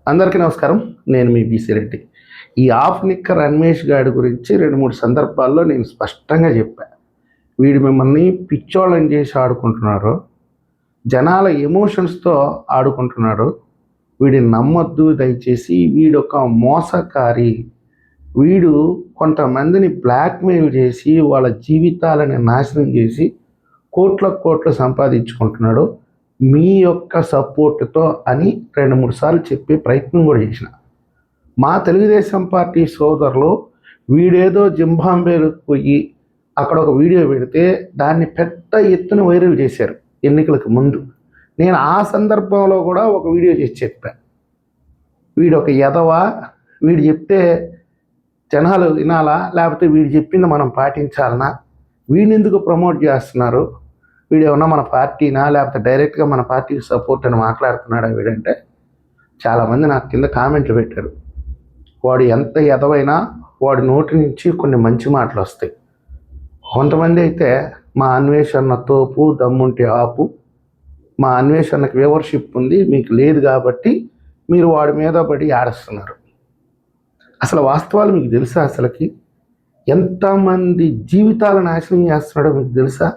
అందరికీ నమస్కారం. నేను మీ బీసీ రెడ్డి. ఈ ఆఫ్ నిక్కర్ అన్వేష్ గాడి గురించి 2-3 సందర్భాల్లో నేను స్పష్టంగా చెప్పా. వీడు మిమ్మల్ని పిచ్చోళ్ళని చేసి ఆడుకుంటున్నారు. జనాల ఎమోషన్స్తో ఆడుకుంటున్నాడు. వీడిని నమ్మొద్దు దయచేసి. వీడొక మోసకారి. వీడు కొంతమందిని బ్లాక్మెయిల్ చేసి వాళ్ళ జీవితాలని నాశనం చేసి కోట్లు సంపాదించుకుంటున్నాడు. మీ యొక్క సపోర్టుతో అని 2-3 సార్లు చెప్పే ప్రయత్నం కూడా చేసిన. మా తెలుగుదేశం పార్టీ సోదరులు వీడేదో జింబాబ్వేకి పోయి అక్కడ ఒక వీడియో పెడితే దాన్ని పెద్ద ఎత్తున వైరల్ చేశారు ఎన్నికలకు ముందు. నేను ఆ సందర్భంలో కూడా ఒక వీడియో చేసి చెప్పాను, వీడు ఒక ఎదవా, వీడు చెప్తే జనాలు వినాలా లేకపోతే వీడు చెప్పింది మనం పాటించాలనా, వీడిని ఎందుకు ప్రమోట్ చేస్తున్నారు, వీడు ఏమన్నా మన పార్టీనా లేకపోతే డైరెక్ట్గా మన పార్టీకి సపోర్ట్ అని మాట్లాడుతున్నాడా వీడంటే చాలామంది నాకు కింద కామెంట్లు పెట్టారు. వాడు ఎంత ఎదవైనా వాడి నోటి నుంచి కొన్ని మంచి మాటలు వస్తాయి. కొంతమంది అయితే మా అన్వేషణ తోపు, దమ్ముంటే ఆపు, మా అన్వేషణకి వ్యూవర్షిప్ ఉంది మీకు లేదు కాబట్టి మీరు వాడి మీద పడి ఆడుస్తున్నారు. అసలు వాస్తవాలు మీకు తెలుసా? అసలుకి ఎంతమంది జీవితాలను నాశనం చేస్తున్నాడో మీకు తెలుసా?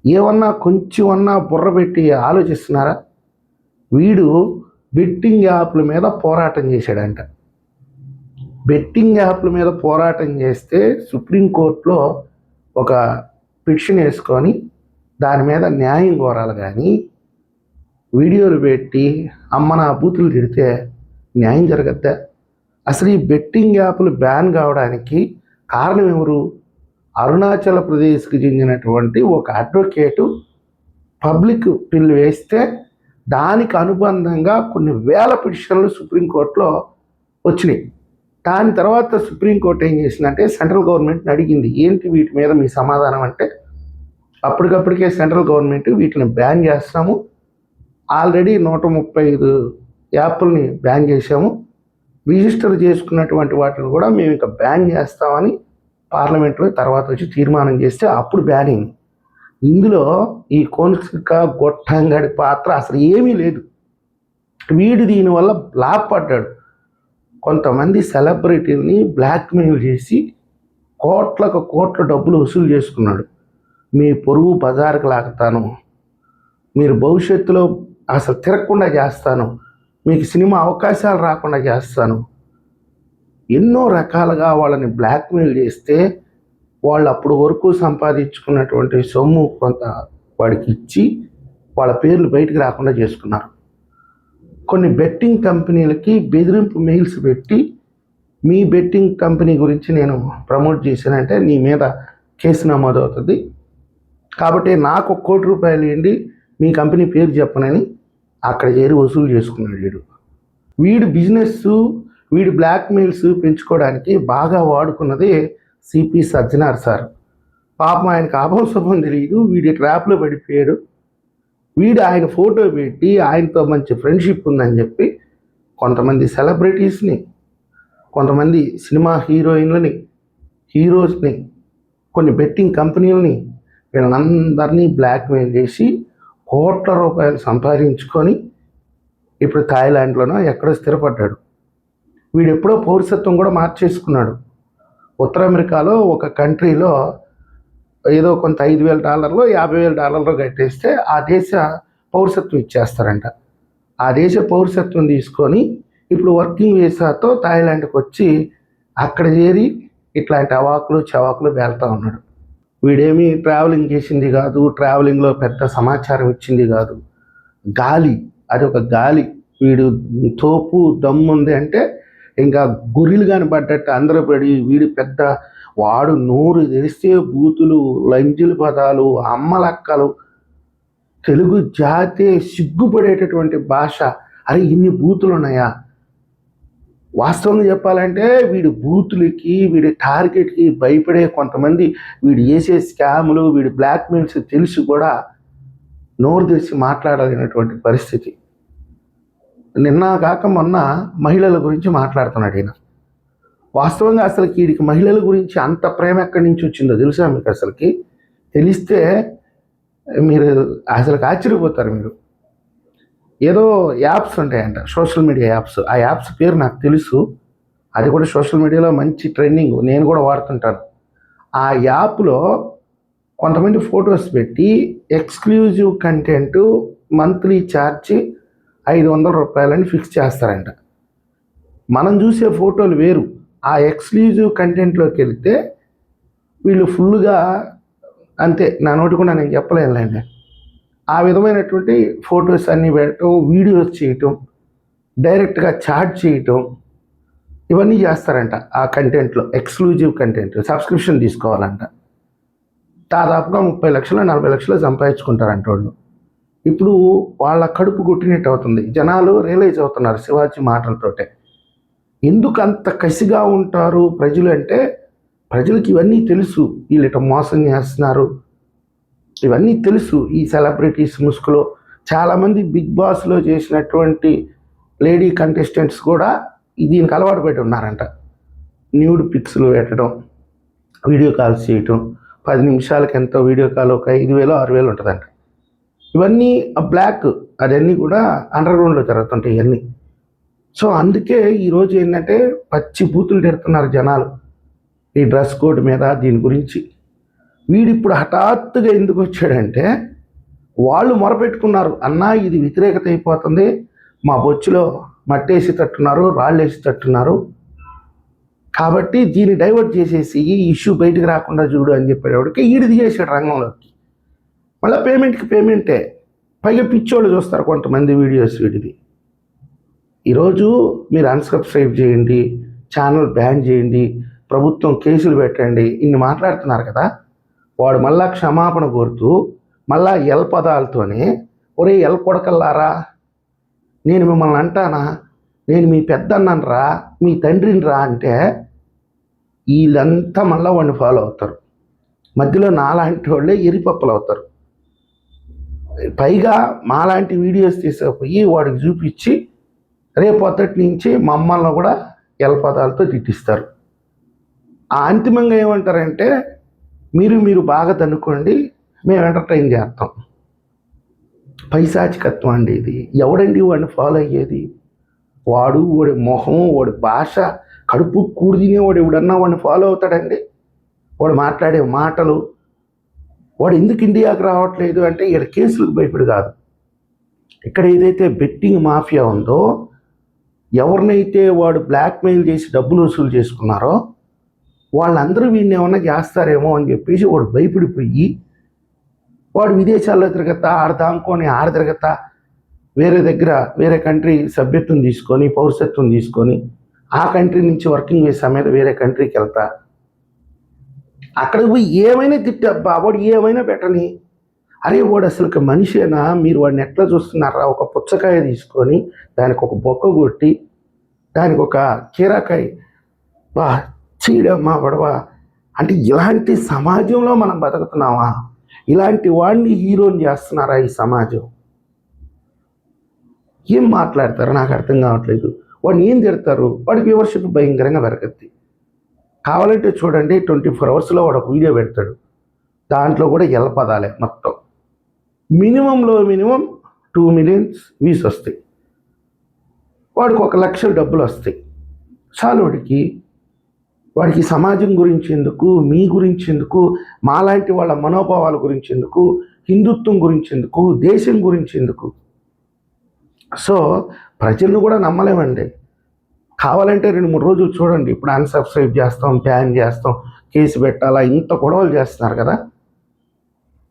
ఏమన్నా కొంచెమన్నా బుర్ర పెట్టి ఆలోచిస్తున్నారా? వీడు బెట్టింగ్ యాప్ల మీద పోరాటం చేశాడంట. బెట్టింగ్ యాప్ల మీద పోరాటం చేస్తే సుప్రీంకోర్టులో ఒక పిటిషన్ వేసుకొని దాని మీద న్యాయం కోరాలి, కానీ వీడియోలు పెట్టి అమ్మ నా బూతులు తిడితే న్యాయం జరగద్దా? అసలు ఈ బెట్టింగ్ యాప్లు బ్యాన్ కావడానికి కారణం ఎవరు? అరుణాచల్ ప్రదేశ్కి చెందినటువంటి ఒక అడ్వకేటు పబ్లిక్ బిల్ వేస్తే దానికి అనుబంధంగా కొన్ని వేల పిటిషన్లు సుప్రీంకోర్టులో వచ్చినాయి. దాని తర్వాత సుప్రీంకోర్టు ఏం చేసిందంటే సెంట్రల్ గవర్నమెంట్ని అడిగింది, ఏంటి వీటి మీద మీ సమాధానం అంటే, అప్పటికప్పటికే సెంట్రల్ గవర్నమెంట్ వీటిని బ్యాన్ చేస్తాము, ఆల్రెడీ 135 యాప్లని బ్యాన్ చేసాము, రిజిస్టర్ చేసుకున్నటువంటి వాటిని కూడా మేము ఇంకా బ్యాన్ చేస్తామని పార్లమెంట్లో తర్వాత వచ్చి తీర్మానం చేస్తే అప్పుడు బ్యానింగ్. ఇందులో ఈ కోన్సిక గొట్టంగడి పాత్ర అసలు ఏమీ లేదు. వీడు దీనివల్ల లాభపడ్డాడు. కొంతమంది సెలబ్రిటీని బ్లాక్మెయిల్ చేసి కోట్ల డబ్బులు వసూలు చేసుకున్నాడు. మీ పొరుగు బజారుకు లాగుతాను, మీరు భవిష్యత్తులో అసలు తిరగకుండా చేస్తాను, మీకు సినిమా అవకాశాలు రాకుండా చేస్తాను, ఎన్నో రకాలుగా వాళ్ళని బ్లాక్మెయిల్ చేస్తే వాళ్ళు అప్పుడు వరకు సంపాదించుకున్నటువంటి సొమ్ము కొంత వాడికి ఇచ్చి వాళ్ళ పేర్లు బయటికి రాకుండా చేసుకున్నారు. కొన్ని బెట్టింగ్ కంపెనీలకి బెదిరింపు మెయిల్స్ పెట్టి మీ బెట్టింగ్ కంపెనీ గురించి నేను ప్రమోట్ చేశానంటే నీ మీద కేసు నమోదు అవుతుంది కాబట్టి నాకు ₹1 కోటి ఇవ్వండి, మీ కంపెనీ పేరు చెప్పనని అక్కడ చేరి వసూలు చేసుకున్నాడు. వీడు బిజినెస్, వీడి బ్లాక్మెయిల్స్ పెంచుకోవడానికి బాగా వాడుకున్నది సిపి సజ్జనార్ సార్. పాపం ఆయనకు అభంశుభం తెలియదు, వీడి ట్రాప్లో పడిపోయాడు. వీడు ఆయన ఫోటో పెట్టి ఆయనతో మంచి ఫ్రెండ్షిప్ ఉందని చెప్పి కొంతమంది సెలబ్రిటీస్ని, కొంతమంది సినిమా హీరోయిన్లని, హీరోస్ని, కొన్ని బెట్టింగ్ కంపెనీలని వీళ్ళందరినీ బ్లాక్మెయిల్ చేసి ₹1 కోట్ల సంపాదించుకొని ఇప్పుడు థాయిలాండ్లోనో ఎక్కడో స్థిరపడ్డాడు. వీడు ఎప్పుడో పౌరసత్వం కూడా మార్చేసుకున్నాడు. ఉత్తర అమెరికాలో ఒక కంట్రీలో ఏదో కొంత $5,000 $50,000 కట్టేస్తే ఆ దేశ పౌరసత్వం ఇచ్చేస్తారంట. ఆ దేశ పౌరసత్వం తీసుకొని ఇప్పుడు వర్కింగ్ వీసాతో థాయిలాండ్కి వచ్చి అక్కడ చేరి ఇట్లాంటి అవాకులు చవాకులు వేలుతూ ఉన్నాడు. వీడేమీ ట్రావెలింగ్ చేసింది కాదు, ట్రావెలింగ్లో పెద్ద సమాచారం ఇచ్చింది కాదు. గాలి, అది ఒక గాలి. వీడు తోపు దమ్ముంది అంటే ఇంకా గొర్రెలు కనబడ్డట్టు అందరూ పడి వీడు పెద్ద వాడు నోరు తెరిస్తే బూతులు, లంజుల పదాలు, అమ్మలక్కలు, తెలుగు జాతే సిగ్గుపడేటటువంటి భాష. అరే ఇన్ని బూతులు ఉన్నాయా? వాస్తవంగా చెప్పాలంటే వీడి బూతులకి, వీడి టార్గెట్కి భయపడే కొంతమంది వీడు చేసే స్కాములు, వీడి బ్లాక్మెయిల్స్ తెలిసి కూడా నోరు తెరిచి మాట్లాడలేనటువంటి పరిస్థితి. నిన్న కాక మొన్న మహిళల గురించి మాట్లాడుతున్నాడు ఈయన. వాస్తవంగా అసలు వీడికి మహిళల గురించి అంత ప్రేమ ఎక్కడి నుంచి వచ్చిందో తెలుసా మీకు? అసలుకి తెలిస్తే మీరు అసలు ఆశ్చర్యపోతారు. మీరు ఏదో యాప్స్ ఉంటాయంట, సోషల్ మీడియా యాప్స్. ఆ యాప్స్ పేరు నాకు తెలుసు. అది కూడా సోషల్ మీడియాలో మంచి ట్రెండింగ్, నేను కూడా వాడుతుంటాను. ఆ యాప్లో కొంతమంది ఫొటోస్ పెట్టి exclusive content monthly charge ₹500 fix చేస్తారంట. మనం చూసే ఫోటోలు వేరు. ఆ ఎక్స్క్లూజివ్ కంటెంట్లోకి వెళ్తే వీళ్ళు ఫుల్గా అంతే, నా నోటి కూడా నేను చెప్పలేనులేండి, ఆ విధమైనటువంటి ఫొటోస్ అన్నీ పెట్టడం, వీడియోస్ చేయటం, డైరెక్ట్గా చాట్ చేయటం, ఇవన్నీ చేస్తారంట. ఆ కంటెంట్లో ఎక్స్క్లూజివ్ కంటెంట్ సబ్స్క్రిప్షన్ తీసుకోవాలంట. దాదాపుగా 30 లక్షలు 40 లక్షలు సంపాదించుకుంటారంట వాళ్ళు. ఇప్పుడు వాళ్ళ కడుపు కొట్టినట్టు అవుతుంది. జనాలు రియలైజ్ అవుతున్నారు శివాజీ మాటలతోటే. ఎందుకు అంత కసిగా ఉంటారు ప్రజలు అంటే, ప్రజలకు ఇవన్నీ తెలుసు, వీళ్ళు ఇట్లా మోసం చేస్తున్నారు, ఇవన్నీ తెలుసు. ఈ సెలబ్రిటీస్ ముసుగులో చాలామంది బిగ్ బాస్లో చేసినటువంటి లేడీ కంటెస్టెంట్స్ కూడా దీనికి అలవాటు పెట్టి ఉన్నారంట. న్యూడ్ పిక్స్లు పెట్టడం, వీడియో కాల్స్ చేయటం, 10 నిమిషాలకి ఎంతో వీడియో కాల్ ఒక 5,000 6,000 ఉంటుందంట. ఇవన్నీ బ్లాక్, అదన్నీ కూడా అండర్ గ్రౌండ్లో జరుగుతుంటాయి ఇవన్నీ. సో అందుకే ఈరోజు ఏంటంటే పచ్చి బూతులు తిడుతున్నారు జనాలు ఈ డ్రెస్ కోడ్ మీద, దీని గురించి. వీడిప్పుడు హఠాత్తుగా ఎందుకు వచ్చాడంటే, వాళ్ళు మొరపెట్టుకున్నారు, అన్నా ఇది వ్యతిరేకత అయిపోతుంది, మా బొచ్చులో మట్టేసి తట్టున్నారు, రాళ్ళు వేసి తట్టున్నారు, కాబట్టి దీన్ని డైవర్ట్ చేసేసి ఈ ఇష్యూ బయటకు రాకుండా చూడు అని చెప్పేవాడికి ఈడిది చేసాడు రంగంలోకి. మళ్ళీ పేమెంట్కి పేమెంటే, పైగా పిచ్చోళ్ళు చూస్తారు కొంతమంది వీడియోస్ వీడిది. ఈరోజు మీరు అన్సబ్స్క్రైబ్ చేయండి, ఛానల్ బ్యాన్ చేయండి, ప్రభుత్వం కేసులు పెట్టండి, ఇన్ని మాట్లాడుతున్నారు కదా. వాడు మళ్ళా క్షమాపణ కోరుతూ మళ్ళా ఎల్ పదాలతోనే, ఒరే ఎల్ కొడకల్లారా, నేను మిమ్మల్ని అంటానా, నేను మీ పెద్దన్నరా, మీ తండ్రిని రా అంటే వీళ్ళంతా మళ్ళీ వాడిని ఫాలో అవుతారు. మధ్యలో నాలాంటి వాళ్ళే ఎరిపప్పలు అవుతారు. పైగా మాలాంటి వీడియోస్ తీసుకుపోయి వాడికి చూపించి రేపు పొద్దుటి నుంచి మమ్మల్ని కూడా ఎల్ పదాలతో తిట్టిస్తారు. అంతిమంగా ఏమంటారంటే, మీరు బాగా తన్నుకోండి, మేము ఎంటర్టైన్ చేస్తాం. పైశాచికత్వం అండి ఇది. ఎవడండి వాడిని ఫాలో అయ్యేది? వాడి మొహం, వాడి భాష, కడుపు కూడి తినేవాడు ఎవడన్నా వాడిని ఫాలో అవుతాడండి? వాడు మాట్లాడే మాటలు, వాడు ఎందుకు ఇండియాకి రావట్లేదు అంటే ఇక్కడ కేసులకు భయపడి కాదు. ఇక్కడ ఏదైతే బెట్టింగ్ మాఫియా ఉందో, ఎవరినైతే వాడు బ్లాక్మెయిల్ చేసి డబ్బులు వసూలు చేసుకున్నారో వాళ్ళందరూ వీడిని ఏమన్నా చేస్తారేమో అని చెప్పేసి వాడు భయపడిపోయి వాడు విదేశాల్లో తిరగతా, ఆడ తిరగతా, వేరే కంట్రీ సభ్యత్వం తీసుకొని, పౌరసత్వం తీసుకొని, ఆ కంట్రీ నుంచి వర్కింగ్ వీసా మీద వేరే కంట్రీకి వెళ్తా, అక్కడికి పోయి ఏమైనా తిట్టబ్బా, వాడు ఏమైనా పెట్టని. అరే వాడు అసలు మనిషేనా? మీరు వాడిని ఎట్లా చూస్తున్నారా? ఒక పుచ్చకాయ తీసుకొని దానికి ఒక బొక్క కొట్టి దానికి ఒక కీరాకాయ, బా చీడమ్మా పడవా అంటే, ఇలాంటి సమాజంలో మనం బతుకుతున్నావా? ఇలాంటి వాడిని హీరోని చేస్తున్నారా ఈ సమాజం? ఏం మాట్లాడతారో నాకు అర్థం కావట్లేదు. వాడిని ఏం తిడతారు? వాడికి వ్యూవర్షిప్ భయంకరంగా పెరగద్ది. కావాలంటే చూడండి, 24 అవర్స్లో వాడు ఒక వీడియో పెడతాడు, దాంట్లో కూడా ఎల్ల పదాలే మొత్తం. మినిమంలో మినిమం 2 million వ్యూస్ వస్తాయి, వాడికి 1 లక్ష డబ్బులు వస్తాయి చాలు. వాడికి సమాజం గురించి ఎందుకు, మీ గురించి ఎందుకు, మాలాంటి వాళ్ళ మనోభావాల గురించి ఎందుకు, హిందుత్వం గురించి ఎందుకు, దేశం గురించి ఎందుకు? సో ప్రజలను కూడా నమ్మలేమండి. కావాలంటే 2-3 రోజులు చూడండి, ఇప్పుడు అన్సబ్స్క్రైబ్ చేస్తాం, బ్యాన్ చేస్తాం, కేసు పెట్టాలా, ఇంత గొడవలు చేస్తున్నారు కదా.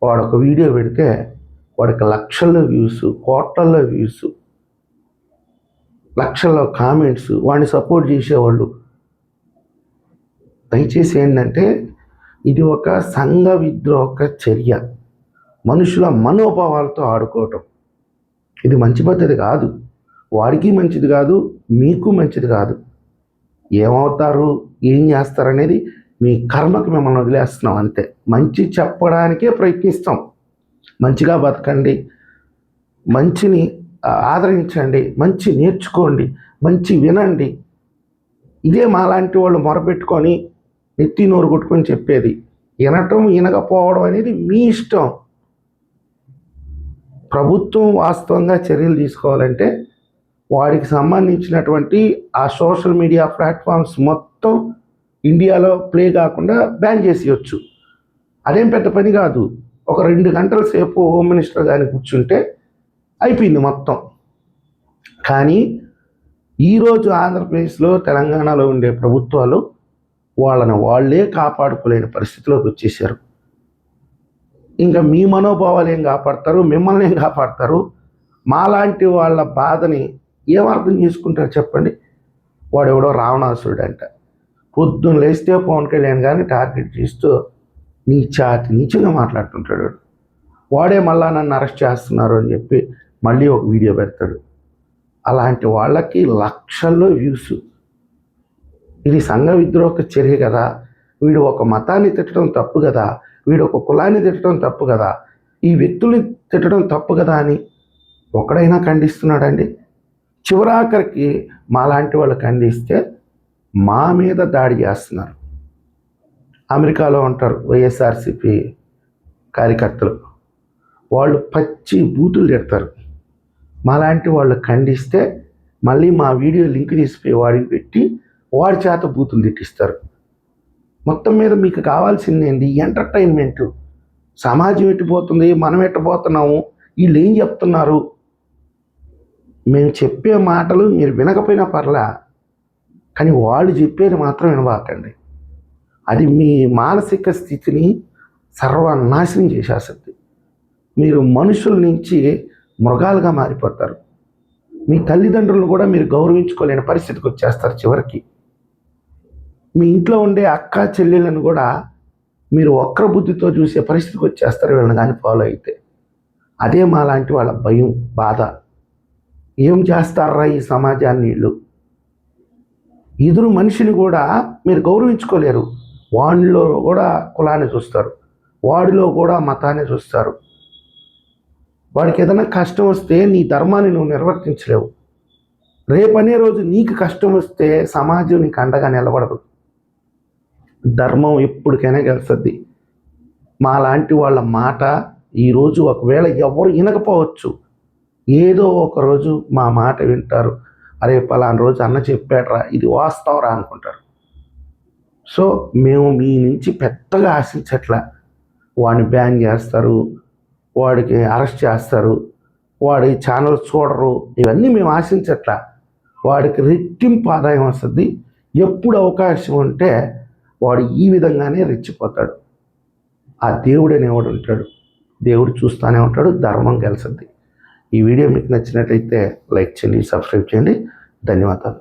వాడు ఒక వీడియో పెడితే వాడికి లక్షల్లో వ్యూస్, కోట్లల్లో వ్యూస్, లక్షల్లో కామెంట్స్, వాడిని సపోర్ట్ చేసేవాళ్ళు. దయచేసి ఏంటంటే, ఇది ఒక సంఘ విద్రోహ చర్య, మనుషుల మనోభావాలతో ఆడుకోవటం. ఇది మంచి పద్ధతి కాదు, వాడికి మంచిది కాదు, మీకు మంచిది కాదు. ఏమవుతారు, ఏం చేస్తారనేది మీ కర్మకు మిమ్మల్ని వదిలేస్తున్నాం అంతే. మంచి చెప్పడానికే ప్రయత్నిస్తాం. మంచిగా బతకండి, మంచిని ఆదరించండి, మంచి నేర్చుకోండి, మంచి వినండి. ఇదే మాలాంటి వాళ్ళు మొరపెట్టుకొని నెత్తి నోరు కొట్టుకొని చెప్పేది. వినటం వినకపోవడం అనేది మీ ఇష్టం. ప్రభుత్వం వాస్తవంగా చర్యలు తీసుకోవాలంటే వాడికి సంబంధించినటువంటి ఆ సోషల్ మీడియా ప్లాట్ఫామ్స్ మొత్తం ఇండియాలో ప్లే కాకుండా బ్యాన్ చేసేయచ్చు. అదేం పెద్ద పని కాదు. ఒక 2 గంటల సేపు హోమ్ మినిస్టర్ గారిని కూర్చుంటే అయిపోయింది మొత్తం. కానీ ఈరోజు ఆంధ్రప్రదేశ్లో, తెలంగాణలో ఉండే ప్రభుత్వాలు వాళ్ళని వాళ్ళే కాపాడుకోలేని పరిస్థితిలోకి వచ్చేసారు. ఇంకా మీ మనోభావాలు ఏం కాపాడతారు, మిమ్మల్ని ఏం కాపాడతారు? మాలాంటి వాళ్ళ బాధని ఏం అర్థం చేసుకుంటారు చెప్పండి? వాడెవడో రావణాసురుడు అంట. పొద్దున్న లేస్తే పవన్ కళ్యాణ్ గారిని టార్గెట్ చేస్తూ నీచంగా మాట్లాడుతుంటాడు. వాడే మళ్ళా నన్ను అరెస్ట్ చేస్తున్నారు అని చెప్పి మళ్ళీ ఒక వీడియో పెడతాడు. అలాంటి వాళ్ళకి లక్షల్లో వ్యూస్. ఇది సంఘ విద్రోహ చర్య కదా, వీడు ఒక మతాన్ని తిట్టడం తప్పు కదా, వీడు ఒక కులాన్ని తిట్టడం తప్పు కదా, ఈ వ్యక్తుల్ని తిట్టడం తప్పు కదా అని ఒకడైనా ఖండిస్తున్నాడండి? చివరాఖరికి మాలాంటి వాళ్ళు ఖండిస్తే మా మీద దాడి చేస్తున్నారు. అమెరికాలో ఉంటారు వైఎస్ఆర్సీపీ కార్యకర్తలు, వాళ్ళు పచ్చి బూతులు తిడతారు. మాలాంటి వాళ్ళు ఖండిస్తే మళ్ళీ మా వీడియో లింక్ తీసిపోయి వాడికి పెట్టి వాడి చేత బూతులు తిట్టిస్తారు. మొత్తం మీద మీకు కావాల్సింది ఏంటి? ఎంటర్టైన్మెంట్. సమాజం ఎట్టిపోతుంది, మనం ఎట్టిపోతున్నాము, వీళ్ళు ఏం చెప్తున్నారు, మేము చెప్పే మాటలు మీరు వినకపోయినా పర్లా, కానీ వాళ్ళు చెప్పేది మాత్రం వినబాకండి. అది మీ మానసిక స్థితిని సర్వనాశనం చేసేస్తుంది. మీరు మనుషుల నుంచి మృగాలుగా మారిపోతారు. మీ తల్లిదండ్రులను కూడా మీరు గౌరవించుకోలేని పరిస్థితికి వచ్చేస్తారు. చివరికి మీ ఇంట్లో ఉండే అక్క చెల్లెళ్ళను కూడా మీరు వక్ర బుద్ధితో చూసే పరిస్థితికి వచ్చేస్తారు వీళ్ళని కానీ ఫాలో అయితే. అదే మా లాంటి వాళ్ళ భయం, బాధ. ఏం చేస్తారా ఈ సమాజాన్ని వీళ్ళు? ఎదురు మనిషిని కూడా మీరు గౌరవించుకోలేరు. వాడిలో కూడా కులాన్ని చూస్తారు, వాడిలో కూడా మతాన్ని చూస్తారు. వాడికి ఏదైనా కష్టం వస్తే నీ ధర్మాన్ని నువ్వు నిర్వర్తించలేవు. రేపనే రోజు నీకు కష్టం వస్తే సమాజం నీకు అండగా నిలబడదు. ధర్మం ఎప్పటికైనా గెలుస్తుంది. మా లాంటి వాళ్ళ మాట ఈరోజు ఒకవేళ ఎవరు వినకపోవచ్చు, ఏదో ఒకరోజు మా మాట వింటారు. అరే పలానా రోజు అన్న చెప్పాడరా, ఇది వాస్తవం రా అనుకుంటారు. సో మేము మీ నుంచి పెద్దగా ఆశించట్లా. వాడిని బ్యాన్ చేస్తారు, వాడికి అరెస్ట్ చేస్తారు, వాడి ఛానల్ చూడరు, ఇవన్నీ మేము ఆశించట్లా. వాడికి రెట్టింపు ఆదాయం వస్తుంది. ఎప్పుడు అవకాశం ఉంటే వాడు ఈ విధంగానే రెచ్చిపోతాడు. ఆ దేవుడు అనేవాడు ఉంటాడు, దేవుడు చూస్తూనే ఉంటాడు, ధర్మం గెలుస్తుంది. ఈ వీడియో మీకు నచ్చినట్లయితే లైక్ చేయండి, సబ్స్క్రైబ్ చేయండి. ధన్యవాదాలు.